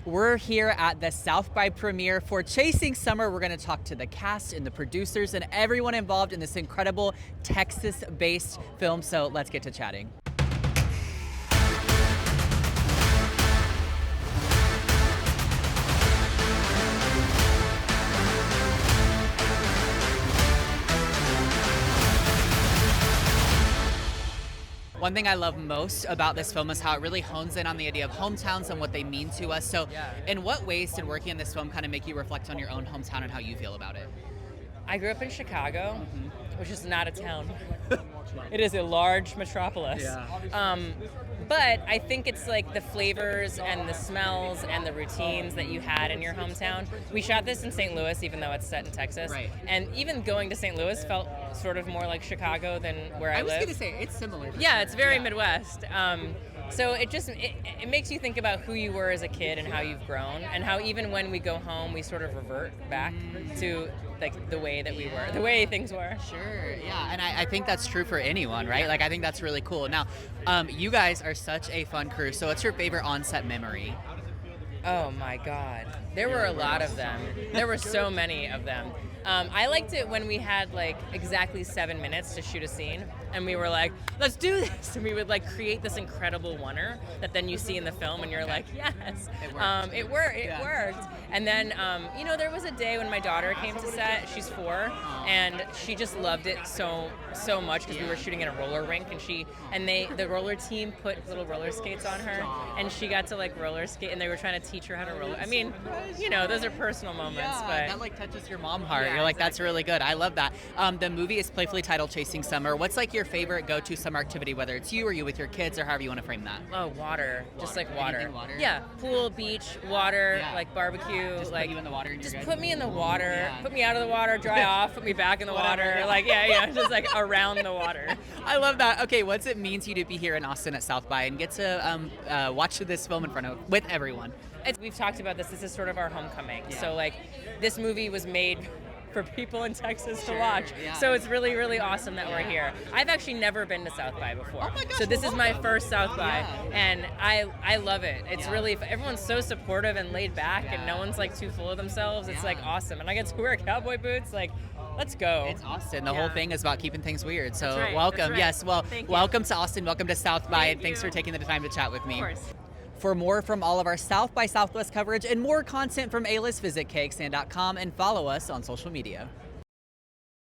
We're here at the South by premiere for Chasing Summer. We're going to talk to the cast and the producers and everyone involved in this incredible Texas-based film. So let's get to chatting. One thing I love most about this film is how it really hones in on the idea of hometowns and what they mean to us. So in what ways did working on this film kind of make you reflect on your own hometown and how you feel about it? I grew up in Chicago, which is not a town. It is a large metropolis. But I think it's like the flavors and the smells and the routines that you had in your hometown. We shot this in St. Louis, even though it's set in Texas. Right. And even going to St. Louis felt sort of more like Chicago than where I live. I was going to say, it's similar. Yeah, it's very Midwest. So it makes you think about who you were as a kid and how you've grown, and how even when we go home, we sort of revert back to like the way that we were, the way things were. Sure, yeah, and I think that's true for anyone, right? Like, I think that's really cool. Now, you guys are such a fun crew, so what's your favorite on-set memory? Oh my God, there were a lot of them. There were so many of them. I liked it when we had like exactly 7 minutes to shoot a scene, and we were like, let's do this, and we would like create this incredible oneer that then you see in the film and you're like, yes, it worked. And then there was a day when my daughter came to set. She's 4, and she just loved it so much because we were shooting in a roller rink, and the roller team put little roller skates on her, and she got to like roller skate, and they were trying to teach her how to roller. I mean, those are personal moments, but that like touches your mom heart. You're like, exactly. That's really good. I love that. The movie is playfully titled Chasing Summer. What's like your favorite go-to summer activity, whether it's you or you with your kids or however you want to frame that? Oh, water. Just like water. Anything water? Yeah, pool, beach, water, like barbecue. Just like put you in the water and just you're good? put me in the water. Yeah. Put me out of the water, dry off, put me back in the water. Like, just like around the water. I love that. Okay, what's it mean to you to be here in Austin at South by and get to watch this film with everyone? We've talked about this. This is sort of our homecoming. Yeah. So like, this movie was made for people in Texas to watch. Yeah. So it's really, really awesome that we're here. I've actually never been to South by before. Oh my gosh, so this is my welcome. first South by, Yeah. and I love it. It's really, everyone's so supportive and laid back, and no one's like too full of themselves. It's like awesome. And I get to wear cowboy boots, like, let's go. It's Austin. The whole thing is about keeping things weird. So That's right. welcome. That's right. Yes, well, Thank you. welcome to Austin. Welcome to South by, Thank and thanks you. for taking the time to chat with me. Of course. For more from all of our South by Southwest coverage and more content from A-List, visit KXAN.com and follow us on social media.